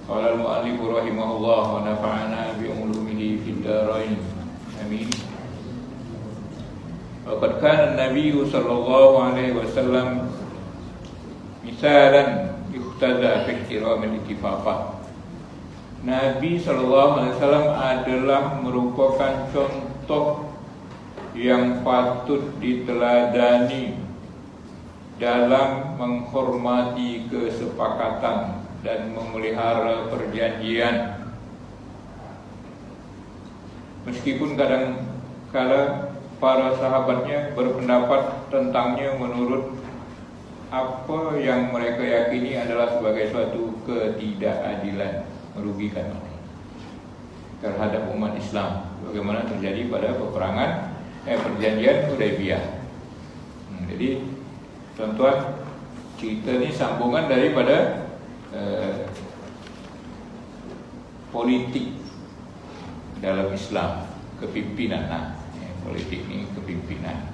Qala al-mu'allif rahimahullah wa nafa'ana bi ulumihi fid dharain. Amin. Waqad kana an-nabiy sallallahu alaihi wasallam misalan yuqtada fi ihtiram al-ittifaqah. Nabi sallallahu alaihi wasallam adalah merupakan contoh yang patut diteladani dalam menghormati kesepakatan dan memelihara perjanjian. Meskipun kadang-kala para sahabatnya berpendapat tentangnya menurut apa yang mereka yakini adalah sebagai suatu ketidakadilan, merugikan terhadap umat Islam, bagaimana terjadi pada perjanjian Hudaybiyah. Jadi tuan-tuan, cerita ini sambungan daripada politik dalam Islam, kepimpinan. Politik ni kepimpinan.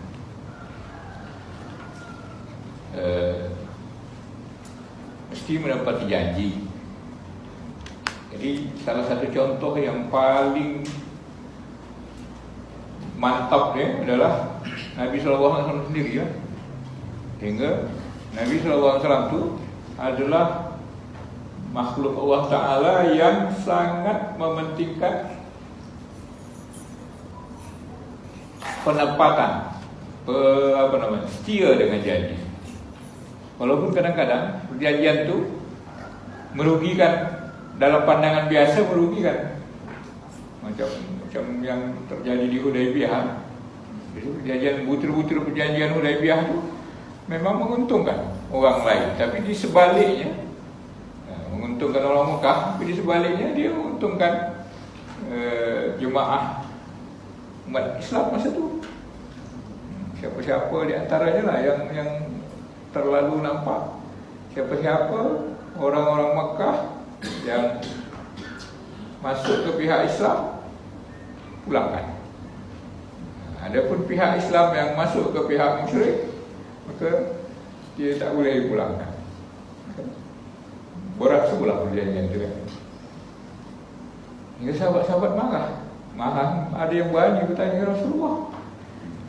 Mesti mendapat janji. Jadi salah satu contoh yang paling mantap adalah Nabi SAW sendiri. Sehingga Nabi SAW itu adalah makhluk Allah Ta'ala yang sangat mementingkan penepatan, setia dengan janji. Walaupun kadang-kadang perjanjian itu merugikan, dalam pandangan biasa merugikan, macam yang terjadi di Hudaybiyah. Jadi perjanjian, butir-butir perjanjian Hudaybiyah itu memang menguntungkan orang lain, tapi di sebaliknya menguntungkan orang Mekah, tapi di sebaliknya dia menguntungkan jemaah umat Islam masa itu. Siapa-siapa di antaranya lah yang terlalu nampak. Siapa-siapa orang-orang Mekah yang masuk ke pihak Islam, pulangkan. Adapun pihak Islam yang masuk ke pihak musyrik, maka dia tak boleh dipulangkan. Berat sebelah perjanjian itu. Hingga sahabat-sahabat marah. Ada yang berani bertanya, Rasulullah,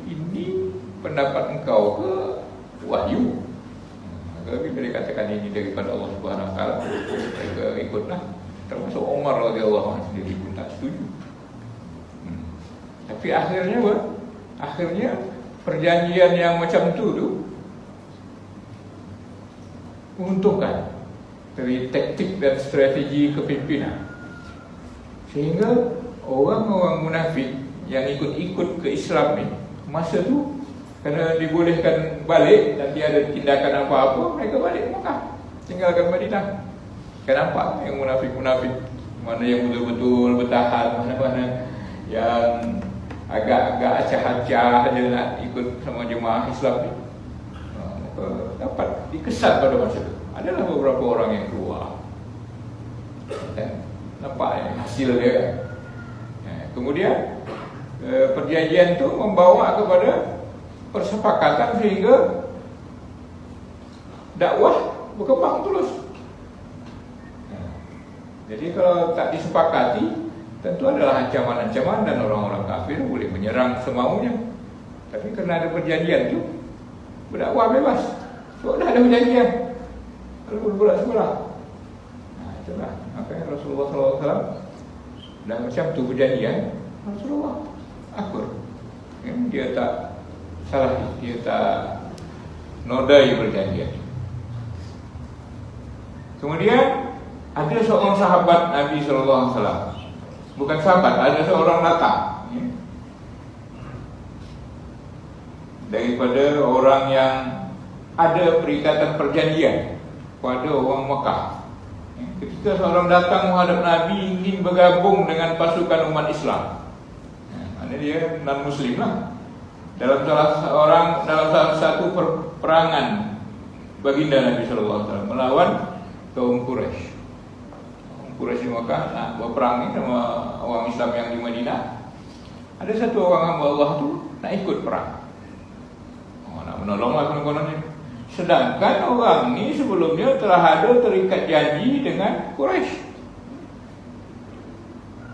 ini pendapat engkau ke wahyu? Maka bila dikatakan ini daripada Allah Subhanahu Wa Taala, mereka ikutlah. Termasuk Umar radhiyallahu anhu sendiri pun tak setuju. Tapi akhirnya apa? Akhirnya perjanjian yang macam tu menguntungkan dari taktik dan strategi kepimpinan, sehingga orang-orang munafik yang ikut-ikut ke Islam ni masa tu, kerana dibolehkan balik dan tiada tindakan apa-apa, mereka balik Mekah, tinggalkan Madinah. Kenapa yang munafik-munafik, mana yang betul-betul bertahan, mana-mana yang agak-agak acah-acah je nak ikut sama jemaah Islam ni, maka dapat dikesan pada masa itu. Adalah beberapa orang yang keluar, nampak hasil dia. Kemudian perjanjian itu membawa kepada persepakatan sehingga dakwah berkembang terus. Jadi kalau tak disepakati, tentu adalah ancaman-ancaman dan orang-orang kafir boleh menyerang semaunya. Tapi kerana ada perjanjian itu, berdakwah bebas. Sebab dah ada perjanjian, lalu berbulat sebelah. Itulah makanya Rasulullah SAW dah macam tu perjanjian, Rasulullah akur. Dia tak salah, dia tak nodai perjanjian. Kemudian ada seorang sahabat Nabi SAW, bukan sahabat, ada seorang datang daripada orang yang ada perikatan perjanjian pada orang Mekah. Ketika seorang datang menghadap Nabi ingin bergabung dengan pasukan umat Islam, maknanya dia non-Muslim lah, dalam salah satu peperangan baginda Nabi SAW melawan kaum Quraisy. Quraisy di Mekah nak berperang ni sama orang Islam yang di Madinah. Ada satu orang hamba Allah tu nak ikut perang, nak menolonglah konon-konon ni. Sedangkan orang ni sebelumnya telah ada terikat janji dengan Quraisy.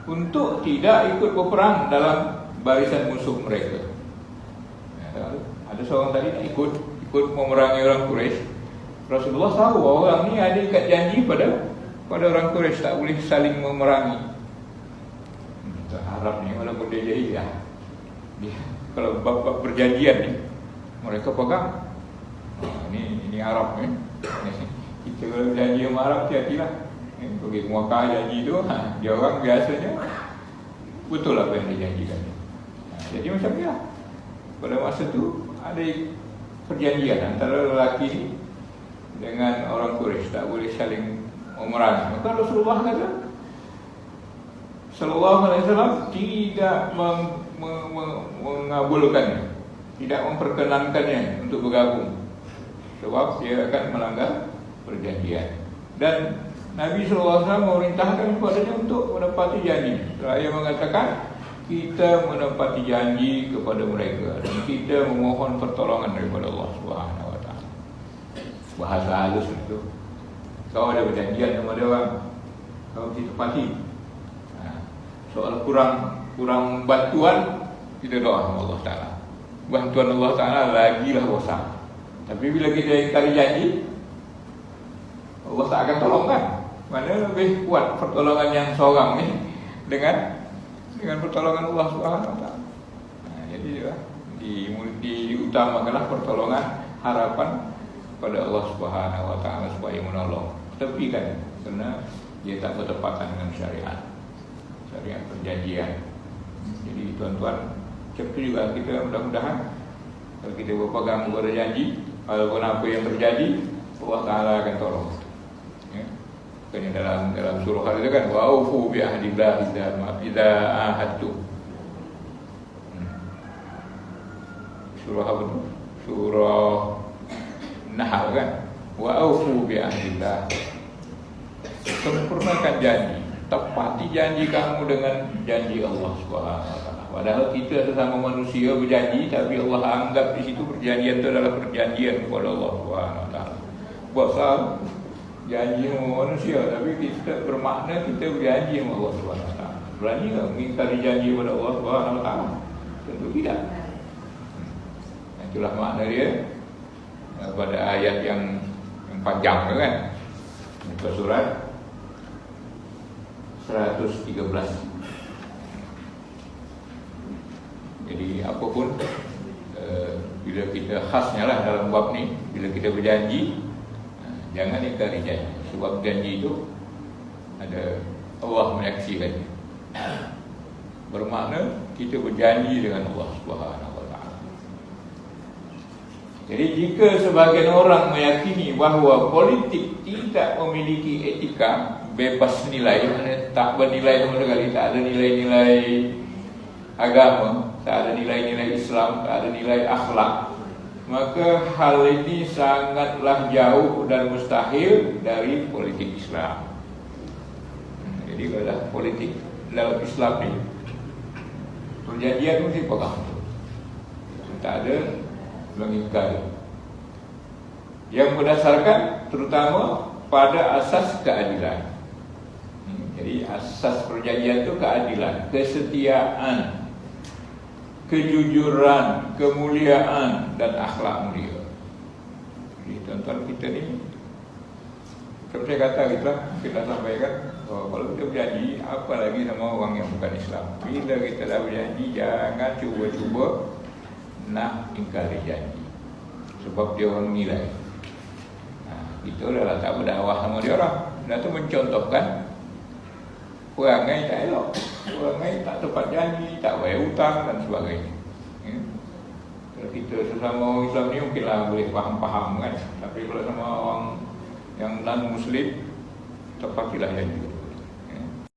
untuk tidak ikut berperang dalam barisan musuh mereka. Ada seorang tadi tak ikut memerangi orang Quraisy. Rasulullah tahu orang ni ada ikat janji pada orang Quraisy, tak boleh saling memerangi. Arab ni walaupun dia jahiliyah, dia kalau bab perjanjian ni mereka pegang. Ini Arab ni. Kita kalau janji sama Arab hati-hatilah. Pergi muakah janji tu, dia orang biasanya betul apa yang dijanjikan. Jadi macam ni lah. Pada masa tu ada perjanjian antara lelaki ni dengan orang Quraisy, tak boleh saling memerangi. Maka Rasulullah kata sallallahu alaihi wasallam tidak mengabulkannya, tidak memperkenankannya untuk bergabung, sebab dia akan melanggar perjanjian. Dan Nabi sallallahu alaihi wasallam memerintahkan kepadanya untuk menepati janji. Saya mengatakan kita menepati janji kepada mereka dan kita memohon pertolongan daripada Allah Subhanahu wa taala. Bahasa halus itu. Kau ada perjanjian sama dia orang, kau mesti tepati. Soal kurang bantuan, kita doa sama Allah Taala. Bantuan Allah Taala lagilah besar. Tapi bila kita ingkari janji, Allah tak akan tolong kan? Mana lebih kuat pertolongan yang seorang ni dengan pertolongan Allah Subhanahu wa taala. Jadi diutamakanlah pertolongan harapan pada Allah Subhanahu wa taala supaya menolong. Tapi kan karena dia tak bertepatan dengan syariat perjanjian. Jadi tuan-tuan, macam tu juga kita mudah-mudahan kalau kita berpegang kepada janji, walaupun apa yang terjadi, Allah Taala akan tolong. Kerana dalam surah itu kan wa'ufu bi ahdillah idza ahadtum. Surah apa tu? Surah Nahl kan? Wa'ufu bi ahdillah. Sempurnakan janji, tepati janji kamu dengan janji Allah Subhanahu wa taala. Padahal kita sesama manusia berjanji, tapi Allah anggap di situ perjanjian itu adalah perjanjian kepada Allah Subhanahu wa taala. Buat salah janji sama manusia, tapi kita bermakna kita berjanji sama Allah Subhanahu wa taala. Berani tak mengingkari janji kepada Allah Subhanahu wa taala? Tentu tidak. Itulah makna dia pada ayat yang panjang kan. Muka surat 113. Jadi apapun bila kita khasnya lah dalam bab ni, bila kita berjanji, jangan ingkari janji. Sebab janji itu ada Allah menyaksikan. Bermakna kita berjanji dengan Allah Subhanahu wa taala. Jadi jika sebahagian orang meyakini bahawa politik tidak memiliki etika, bebas nilai, tak bernilai sama sekali, tak ada nilai-nilai agama, tak ada nilai-nilai Islam, tak ada nilai akhlak, maka hal ini sangatlah jauh dan mustahil dari politik Islam. Jadi kalau politik dalam Islam ni, perjanjian mesti pegang, tak ada mengingkari, yang berdasarkan terutama pada asas keadilan. Jadi asas perjanjian itu keadilan, kesetiaan, kejujuran, kemuliaan dan akhlak mulia. Jadi tuan-tuan kita ni, seperti saya kata kita sampaikan, kalau kita berjanji, apalagi sama orang yang bukan Islam, bila kita dah berjanji, jangan cuba-cuba nak ingkari janji, sebab dia orang nilai. Kita dah tak berdakwah sama dia orang, dah tu mencontohkan perangai tak elok, perangai tak tepat janji, tak bayar hutang dan sebagainya. Kalau kita sesama orang Islam ni mungkinlah boleh faham-faham kan, tapi kalau sama orang yang non-Muslim, tepatilah janji.